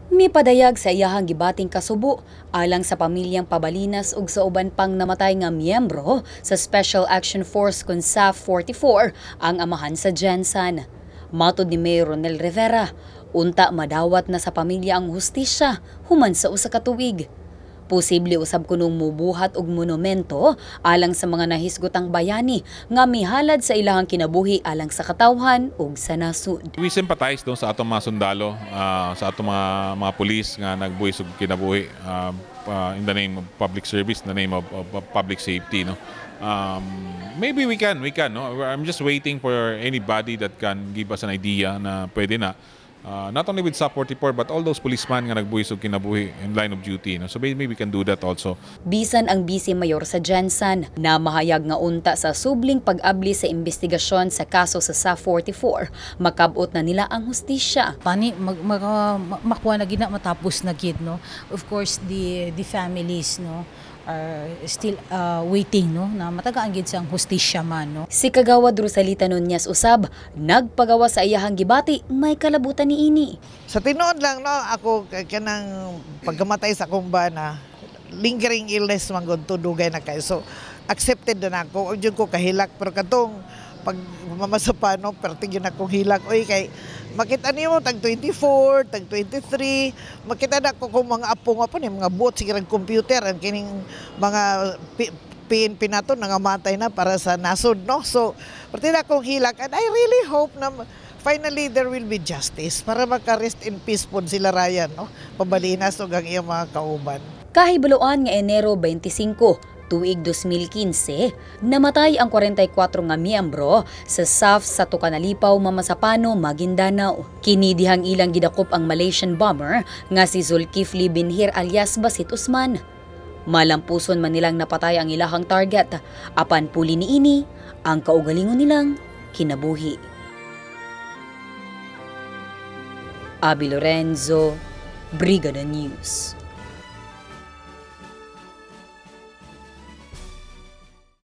Mipadayag sa iyahang gibating kasubo alang sa pamilyang Pabalinas ug sa uban pang namatay nga miyembro sa Special Action Force kun SAF 44 ang amahan sa Jensan. Matud ni Mayor Ronel Rivera, unta madawat na sa pamilya ang hustisya human sa usa ka tuig. Posible usab kunong mubuhat og monumento alang sa mga nahisgotang bayani nga mihalad sa ilahang kinabuhi alang sa katawhan ug sa nasud. We sympathize do sa atong mga sundalo, sa atong mga pulis nga nagbuhis og kinabuhi in the name of public service, in the name of public safety, no. Maybe we can, no. I'm just waiting for anybody that can give us an idea na pwede na. Not only with SAF 44 but all those policemen nga nagbuhis og kinabuhi in line of duty, no? So maybe we can do that also. Bisan ang Vice Mayor sa Jensan na mahayag nga unta sa subling pag-abli sa investigasyon sa kaso sa SAF 44, makabot na nila ang hustisya. Pani makuha na gina matapos na gid, no. Of course the families, no, are still waiting, no, na matagaan gid sang hustisya man, no. Si Kagawad Rosalita Nunez usab nagpagawa sa iyahang gibati may kalabutan niini. Sa tinuod lang, no, ako kanang pagkamatay sa akong bana, lingering illness man gud tudugay na kay, so accepted na ako ug ko kahilak, pero katong pag mamasapano perting yun akong hilak, oy kay makita niyo tag 24, tag 23, makita na ko kung mga apo nga po ni mga bot sige ng computer ang kining mga PNP nato nangamatay na para sa nasod, no. So perting akong hilak, and I really hope na finally there will be justice para maka-rest in peace po sila Ryan, no, Pabalinas ug ang iyang mga kauban. Kahibaloan nga Enero 25, tuig 2015, namatay ang 44 nga miyembro sa SAF sa Tucanalipaw, Mamasapano, Maguindanao. Kini dihang ilang gidakop ang Malaysian bomber nga si Zulkifli Binhir alias Basit Usman. Malampuson man nilang napatay ang ilahang target, apan puli niini ang kaugalingon nilang kinabuhi. Abi Lorenzo, Brigada News.